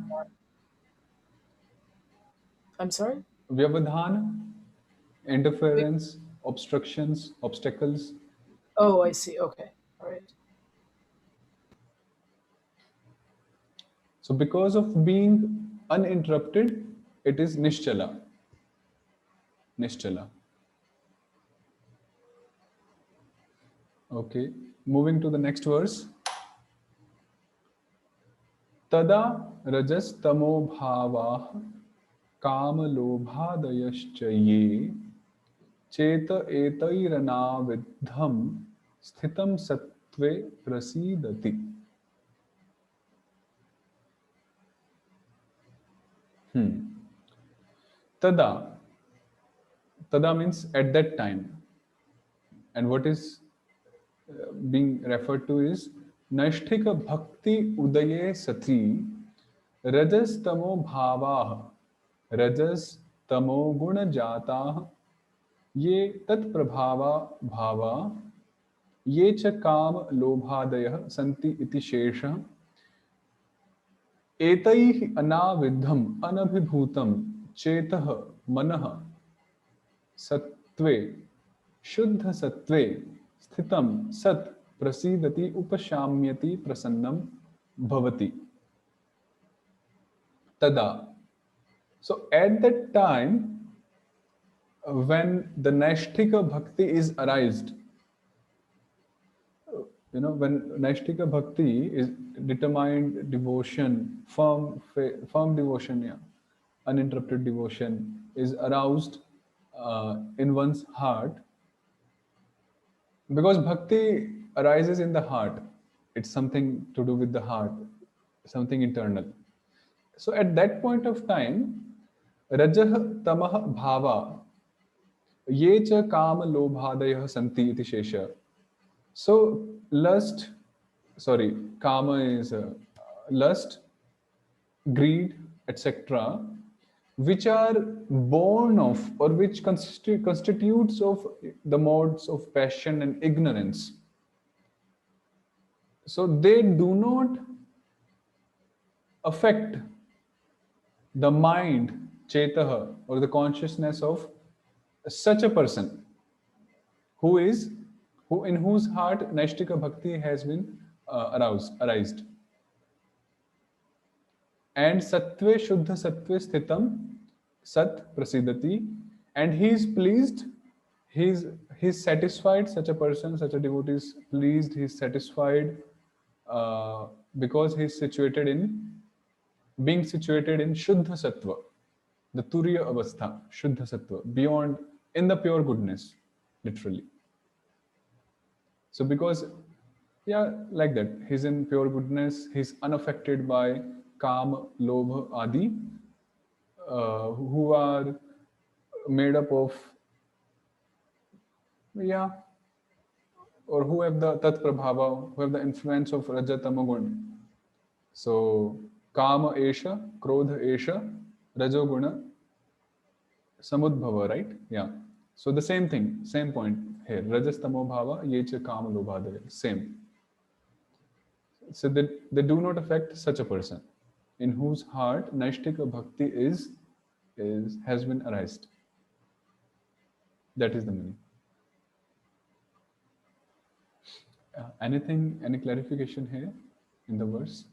[SPEAKER 2] I'm sorry?
[SPEAKER 1] Vyavadhana, interference, obstructions, obstacles.
[SPEAKER 2] Oh, I see. Okay. All right.
[SPEAKER 1] So because of being uninterrupted, it is Nischala. Nischala. Okay, moving to the next verse. Tada rajas tamo bhavah kama lobhadayascha ye cheta etairana vidham sthitam sattve prasidati. Tada means at that time. And what is being referred to is Naishthika bhakti udaye sati rajas tamo bhavah rajas tamo guna jatah ye tat prabhava bhava ye cha kam lobhadayah santi iti shesha एतैः अनाविद्धम अनभिभूतम चेतः मनः सत्वे शुद्ध सत्वे स्थितम सत् प्रसीदति उपशाम्यति प्रसन्नम भवति tada. So at that time when the Naishthika bhakti is arised, when Naishthika bhakti is determined devotion, firm devotion, uninterrupted devotion is aroused in one's heart, because bhakti arises in the heart. It's something to do with the heart, something internal. So at that point of time, Rajah Tamah Bhava ये च काम लोभादयः सन्ति इति शेष. So lust, sorry, kama is lust, greed, etc., which are born of or which constitutes of the modes of passion and ignorance. So they do not affect the mind, chetaha, or the consciousness of such a person who is who in whose heart Naishtika Bhakti has been arised. And Sattve Shuddha Sattve Sthitam Sat Prasidati, and he is pleased, he's satisfied, such a person, such a devotee is pleased, he's satisfied because he's situated in being situated in Shuddha Sattva, the Turiya Avastha, Shuddha Sattva, beyond, in the pure goodness, literally. So because, yeah, like that, he's in pure goodness, he's unaffected by Kam, Lobha, Adi, who are made up of, yeah, or who have the Tat Prabhava, who have the influence of Raja Tamagun. So, Kama Esha, Krodha Esha, Rajoguna, Samudbhava, right? Yeah. So the same thing, same point here. Rajas Tamo Bhava, Yecha Kama Lobhadaya, same. So they do not affect such a person in whose heart Naishtika Bhakti has been arised. That is the meaning. Any clarification here in the verse?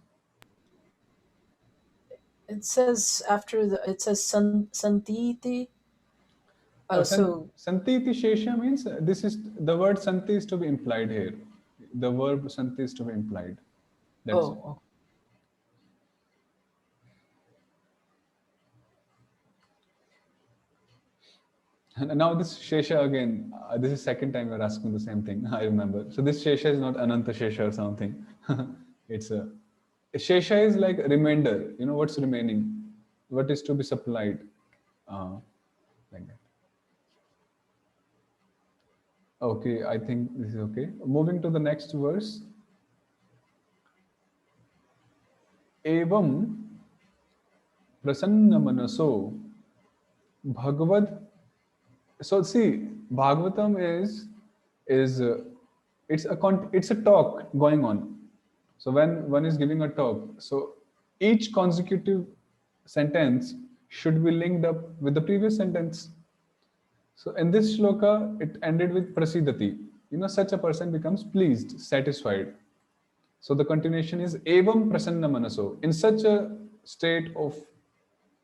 [SPEAKER 2] It says it says santiti.
[SPEAKER 1] Santiti Shesha means this is the word Santi is to be implied here. The verb Santi is to be implied. That's it.
[SPEAKER 2] Okay.
[SPEAKER 1] And now this Shesha again, this is second time you're asking the same thing, I remember. So this Shesha is not Ananta Shesha or something. It's a Shesha is like remainder, what's remaining, what is to be supplied, like that. Okay, I think this is okay. Moving to the next verse. Evam prasanna manaso bhagavad. So see, Bhagavatam is it's a talk going on. So when one is giving a talk, so each consecutive sentence should be linked up with the previous sentence. So in this shloka, it ended with prasidati. Such a person becomes pleased, satisfied. So the continuation is evam prasanna manaso. In such a state of,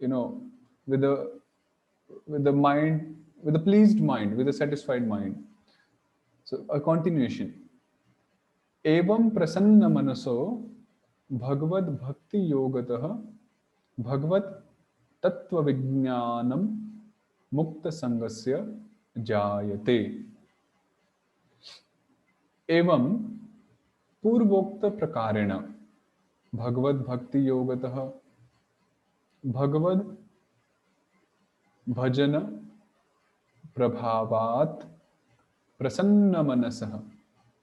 [SPEAKER 1] with the mind, with a pleased mind, with a satisfied mind. So a continuation. Evam prasanna manaso bhagavad bhakti yogatah bhagavad tattva vijnanam mukta sangasya jayate. Evam पूर्वोक्त प्रकारेण भगवद भक्ति योगतः भगवद भजन प्रभावात् प्रसन्न मनसः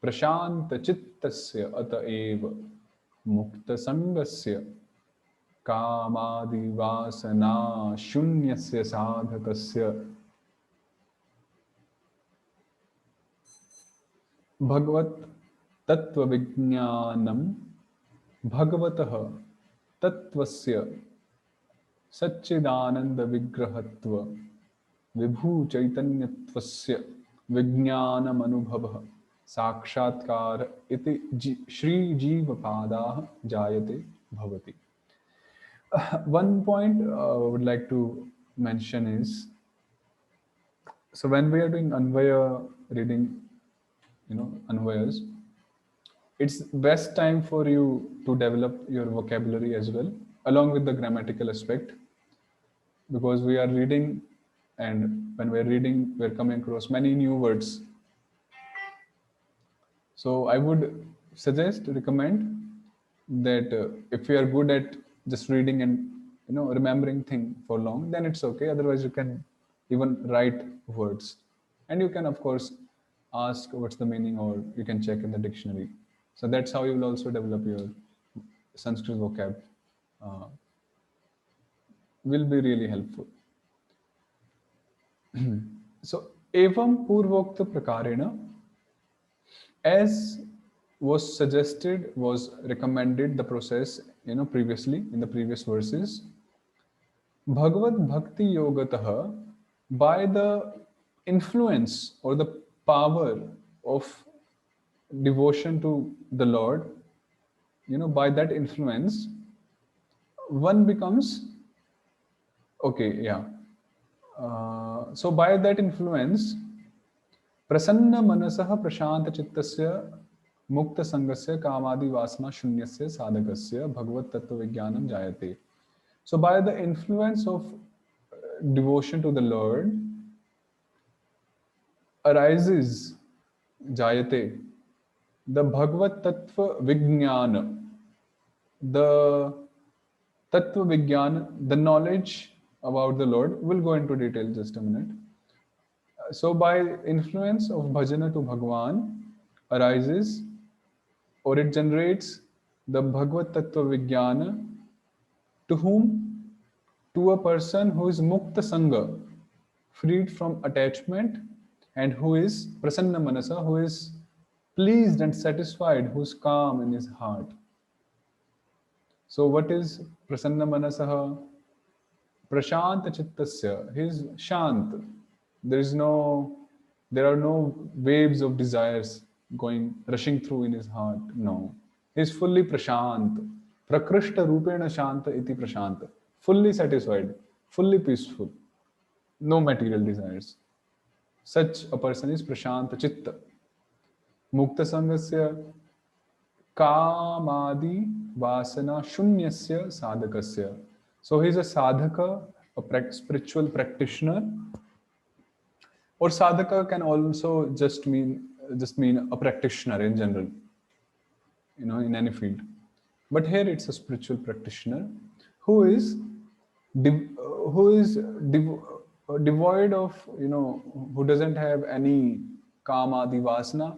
[SPEAKER 1] प्रशांत चित्तस्य अतएव मुक्त संगस्य कामादि वासना शून्यस्य साधकस्य भगवत तत्व विज्ञानम भगवतः तत्वस्य सच्चिदानंद विग्रहत्व विभू चैतन्यत्वस्य विज्ञानम अनुभवः साक्षात्कार इति श्री जीव पादाः जायते भवति. One point I would like to mention is, so when we are doing Anvaya reading, Anvayas, it's best time for you to develop your vocabulary as well, along with the grammatical aspect, because we are reading, and when we're reading, we're coming across many new words. So I would recommend that if you are good at just reading and remembering thing for long, then it's okay. Otherwise, you can even write words, and you can of course ask what's the meaning, or you can check in the dictionary. So that's how you will also develop your Sanskrit vocab. Uh, will be really helpful. So, evam purvokta prakarena, as was suggested, was recommended the process, previously in the previous verses. Bhagavad Bhakti Yogatah, by the influence or the power of devotion to the Lord, by that influence, one becomes okay, yeah. So by that influence, प्रसन्न मनसः प्रशांत चित्तस्य मुक्त संगस्य कामादि वासना शून्यस्य साधकस्य भगवत तत्व विज्ञानम जायते. So by the influence of devotion to the Lord arises jayate the Bhagavad Tattva Vijnana, the Tattva Vijnana, the knowledge about the Lord. We'll go into detail just a minute. So by influence of bhajana to Bhagwan arises, or it generates, the Bhagavad Tattva Vijnana, to whom? To a person who is Mukta Sangha, freed from attachment, and who is Prasanna Manasa, who is pleased and satisfied, who is calm in his heart. So what is Prasanna Manasaha? Prashanta Chittasya, he is Shant. There are no waves of desires rushing through in his heart. No. He is fully Prashant. Prakrishta Rupena Shanta iti Prashanta. Fully satisfied, fully peaceful. No material desires. Such a person is Prashanta Chitta. Mukta Sangasya Kamadi Vasana Shunyasya Sadhakasya. So he is a sadhaka, a spiritual practitioner. Or sadhaka can also just mean a practitioner in general, in any field. But here it's a spiritual practitioner who is devoid of, who doesn't have any kamadi vasana,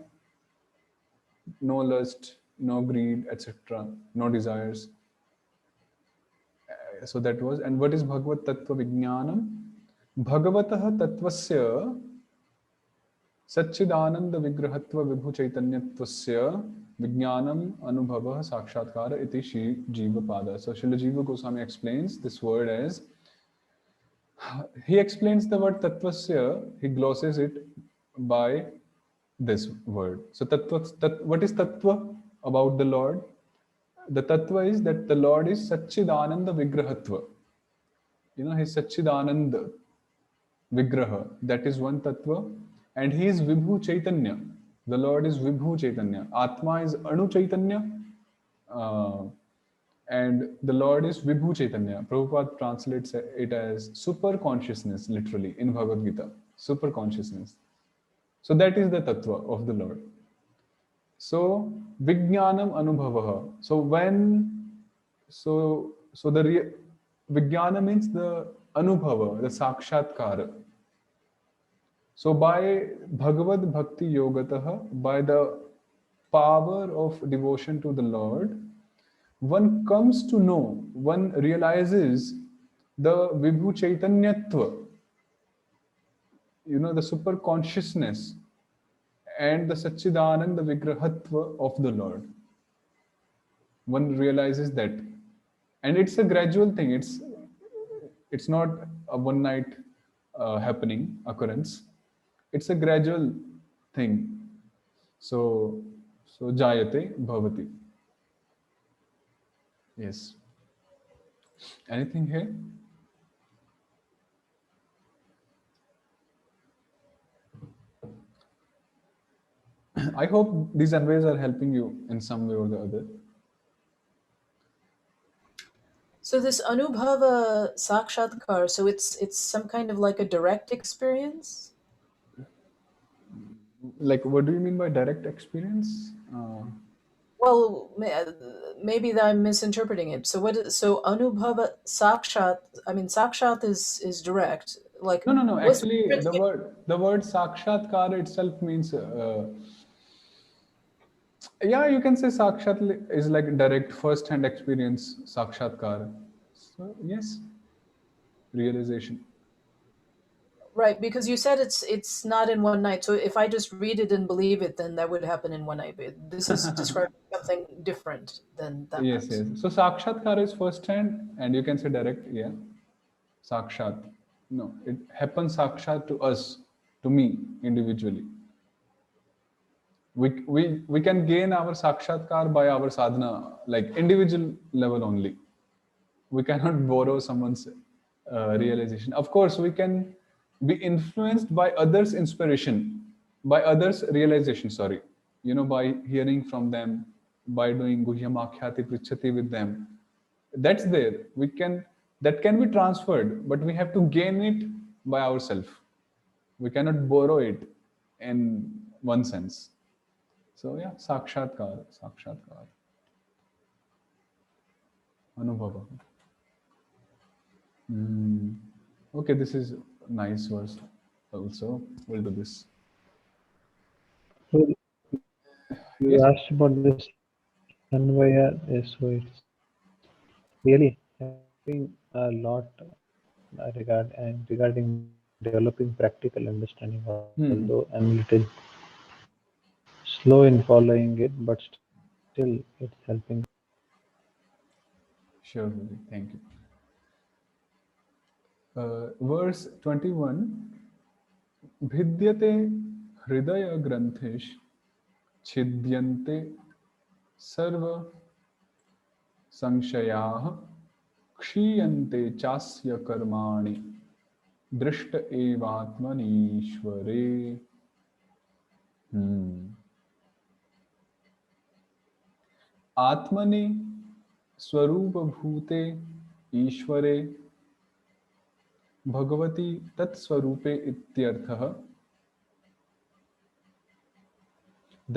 [SPEAKER 1] no lust, no greed, etc., no desires. So that was, and what is Bhagavad Tattva Vijnanam? Bhagavatah Tattvasya Satchidananda Vigrahatva Vibhu Chaitanyattvasya Vijnanam Anubhava Sakshatkara iti Shri Jiva Pada. So Srila Jiva Goswami explains this word as, he explains the word Tattvasya, he glosses it by this word. So what is Tattva about the Lord? The Tattva is that the Lord is Satchidananda Vigrahatva. His Satchidananda Vigraha, that is one Tattva. And he is Vibhu Chaitanya. The Lord is Vibhu Chaitanya. Atma is Anu Chaitanya. And the Lord is Vibhu Chaitanya. Prabhupada translates it as super consciousness, literally, in Bhagavad Gita. Super consciousness. So that is the Tattva of the Lord. So, Vijnanam Anubhavaha. So the Vijnana means the Anubhava, the Sakshatkara. So by Bhagavad Bhakti Yogatah, by the power of devotion to the Lord, one comes to know, one realizes the Vibhu Chaitanyatva, the super consciousness and the Satchidananda Vigrahatva of the Lord. One realizes that. And it's a gradual thing. It's not a one night occurrence. It's a gradual thing. So jayate bhavati. Yes. Anything here? I hope these Anvayas are helping you in some way or the other.
[SPEAKER 2] So this Anubhava Sakshatkar, so it's some kind of like a direct experience?
[SPEAKER 1] Like, what do you mean by direct experience?
[SPEAKER 2] Well, maybe that I'm misinterpreting it. So so Anubhava Sakshat, I mean, Sakshat is direct. Like,
[SPEAKER 1] No.
[SPEAKER 2] what's the
[SPEAKER 1] Actually,
[SPEAKER 2] difference?
[SPEAKER 1] the word sakshatkar itself means yeah, you can say sakshat is like direct first hand experience, sakshatkar. So yes, realization.
[SPEAKER 2] Right, because you said it's not in one night. So if I just read it and believe it, then that would happen in one night. But this is describing something different than that.
[SPEAKER 1] Yes, yes. So sakshatkar is first hand, and you can say direct. Yeah, sakshat. No, it happens sakshat to us, to me individually. We can gain our sakshatkar by our sadhana, like individual level only. We cannot borrow someone's realization. Of course, we can be influenced by others' inspiration, by others' realization. Sorry, by hearing from them, by doing guhyamakhyati prichati with them. That's there. That can be transferred, but we have to gain it by ourselves. We cannot borrow it in one sense. So yeah, sakshatkar, anubhava. Mm. Okay, this is nice verse also. We'll do this.
[SPEAKER 4] So you
[SPEAKER 1] Yes.
[SPEAKER 4] asked about this Anvaya, so it's really helping a lot regarding developing practical understanding,
[SPEAKER 1] Hmm.
[SPEAKER 4] although I'm little slow in following it, but still it's helping.
[SPEAKER 1] Sure, Vivek. Thank you. Verse 21. भिद्यते हृदय ग्रंथिश छिद्यन्ते सर्व संशयाः क्षीयन्ते चास्य कर्माणि दृष्ट एवात्मनीश्वरे. आत्मनि स्वरूपभूते ईश्वरे भगवती तत्स्वरूपे इत्यर्थः.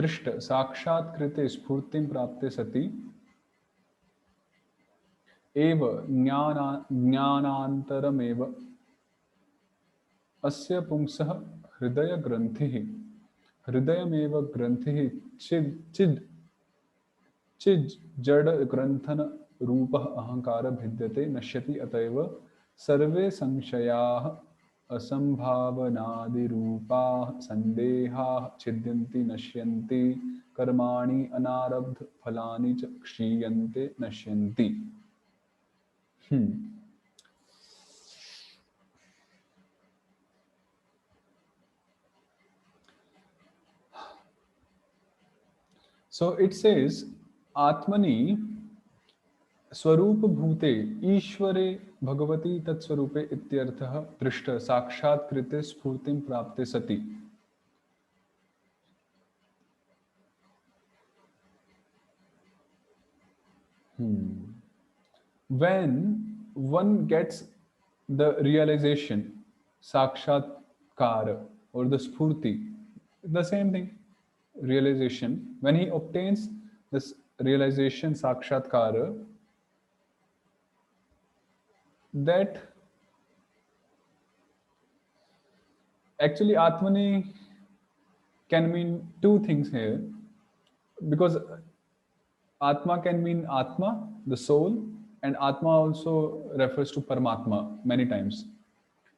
[SPEAKER 1] दृष्ट साक्षात्कृते स्फूर्तिं प्राप्ते सति एव ज्ञानान्तरमेव अस्य पुंसः हृदयग्रन्थिः. हृदयमेव ग्रन्थिः चिज् जड ग्रंथन रूपः अहंकार भिद्यते नश्यति अतएव सर्वे संशयाः असंभावनादिरूपाः संदेहाः छिद्यन्ति नश्यन्ति कर्माणि अनारब्ध फलानि च क्षीयन्ते नश्यन्ति. So it says Atmani स्वरूप भूते ईश्वरे भगवती तत्स्वरूपे इत्यर्थः. दृष्ट साक्षात्कृते स्फूर्तिं प्राप्ते सति. When one gets the realization, sakshatkara or the spurti, the same thing, realization. When he obtains this realization, sakshatkara, that actually Atmani can mean two things here, because Atma can mean Atma, the soul, and Atma also refers to Paramatma many times.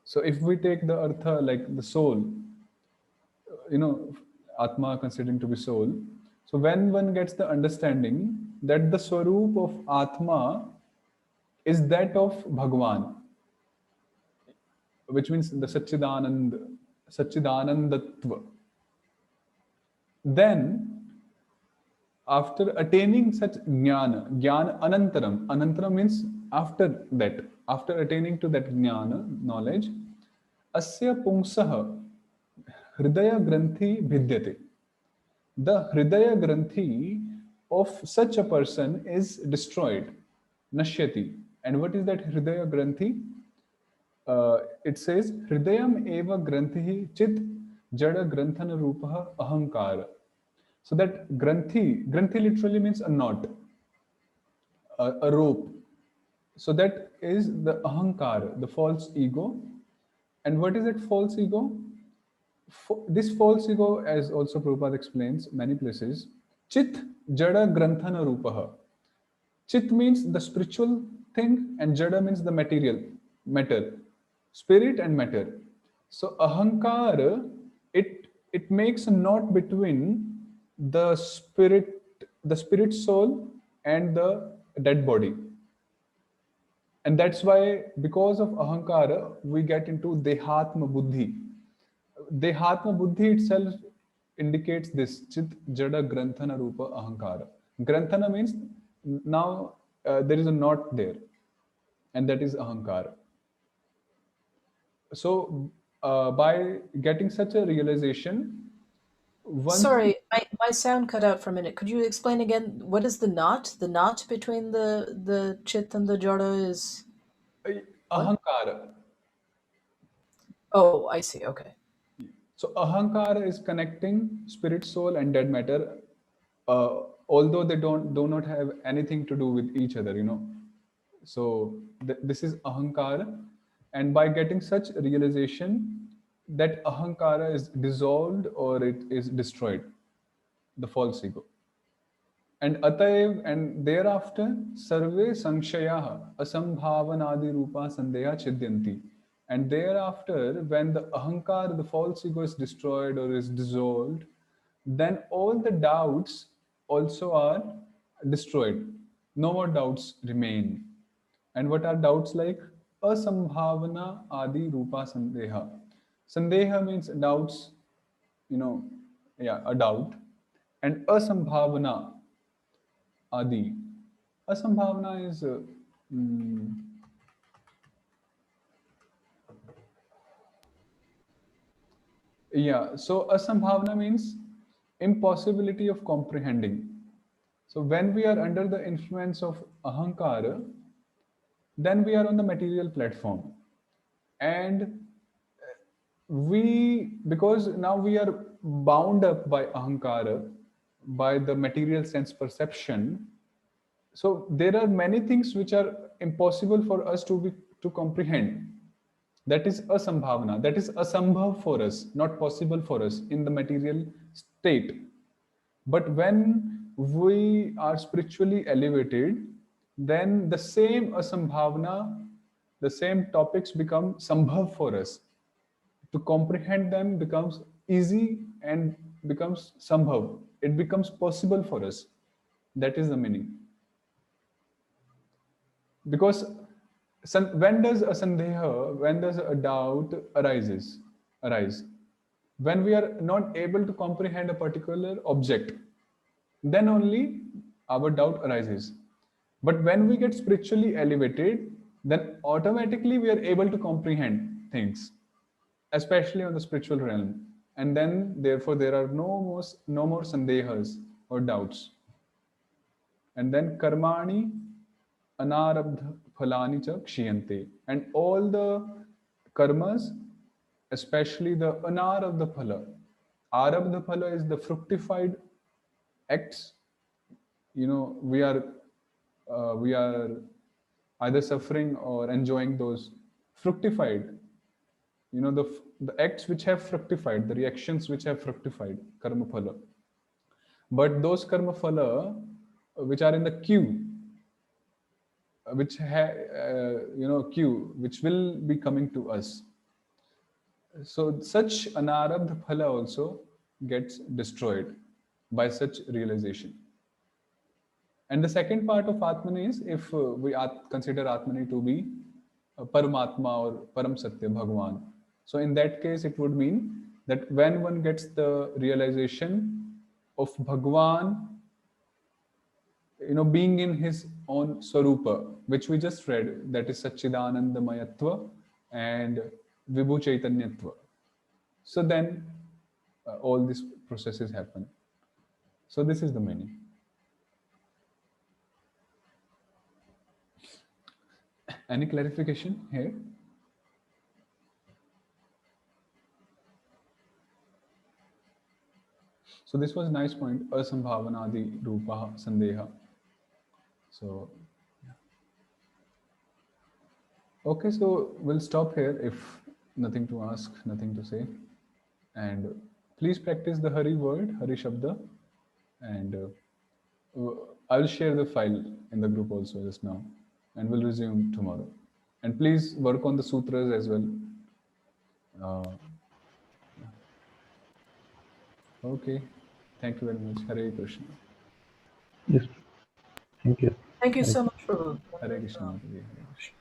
[SPEAKER 1] So if we take the Artha like the soul, Atma considering to be soul. So when one gets the understanding that the Swaroop of Atma is that of Bhagwan, which means the Satchidanandatva, then after attaining such jnana anantaram means after that, after attaining to that jnana, knowledge, asya pungsah hridaya granthi bhidyate. The hridaya granthi of such a person is destroyed, nashyati. And what is that hridaya granthi? It says hridayam eva granthihi chit jada granthana rupaha ahankara. So that granthi literally means a knot, a rope. So that is the ahankar, the false ego. And what is that false ego? This false ego, as also Prabhupada explains many places, chit jada granthana rupaha. Chit means the spiritual thing, and jada means the material, matter, spirit and matter. So ahankar, it makes a knot between the spirit soul, and the dead body. And that's why, because of ahankara, we get into dehatma buddhi. Dehatma buddhi itself indicates this chit jada granthana rupa ahankara. Granthana means now there is a knot there, and that is ahankara. So by getting such a realization, once
[SPEAKER 2] Sorry, my sound cut out for a minute. Could you explain again what is the knot? The knot between the chit and the jada is
[SPEAKER 1] ahankara.
[SPEAKER 2] oh, I see. Okay.
[SPEAKER 1] So ahankara is connecting spirit, soul, and dead matter, although they do not have anything to do with each other. So this is ahankara, and by getting such realization, that ahankara is dissolved or it is destroyed, the false ego. And ataev, and thereafter, sarve sankshayaha asambhavanadi rupa sandeha chidyanti. And thereafter, when the ahankar, the false ego, is destroyed or is dissolved, then all the doubts also are destroyed. No more doubts remain. And what are doubts like? Asambhavana adi rupa sandeha. Sandeha means doubts, a doubt. And asambhavana adi. Asambhavana is so asambhavana means impossibility of comprehending. So when we are under the influence of ahankara, then we are on the material platform. And because now we are bound up by ahankara, by the material sense perception, so there are many things which are impossible for us to comprehend. That is asambhavana, that is asambhav for us, not possible for us in the material state. But when we are spiritually elevated, then the same asambhavana, the same topics become sambhav for us. To comprehend them becomes easy and becomes sambhav. It becomes possible for us. That is the meaning. Because when does a sandeha, when does a doubt arise? When we are not able to comprehend a particular object, then only our doubt arises. But when we get spiritually elevated, then automatically we are able to comprehend things, especially on the spiritual realm. And then therefore there are no more sandehas or doubts. And then karmani anarabdha phalani cha kshiyante. And all the karmas, especially the anarabdha phala. Arabdha phala is the fructified acts. We are either suffering or enjoying those fructified, the acts which have fructified, the reactions which have fructified, karma phala. But those karma phala which are in the queue, which will be coming to us. So such anarabdha phala also gets destroyed by such realization. And the second part of Atmani is, if we consider Atmani to be Paramatma or Param Satya, Bhagwan. So in that case, it would mean that when one gets the realization of Bhagwan, being in his own Swarupa, which we just read, that is Satchidanandamayatva and Vibhu Chaitanyatva. So then all these processes happen. So this is the meaning. Any clarification here? So this was a nice point. Asambhavanadi rupa sandeha. So okay, so we'll stop here if nothing to ask, nothing to say. And please practice the Hari word, Hari Shabda. And I'll share the file in the group also just now. And we'll resume tomorrow. And please work on the sutras as well. Okay. Thank you very much. Hare Krishna.
[SPEAKER 4] Yes. Thank you.
[SPEAKER 2] Thank you so much, Prabhu.
[SPEAKER 1] Hare Krishna. Hare Krishna.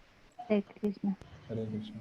[SPEAKER 3] Hare Krishna.
[SPEAKER 1] Hare Krishna.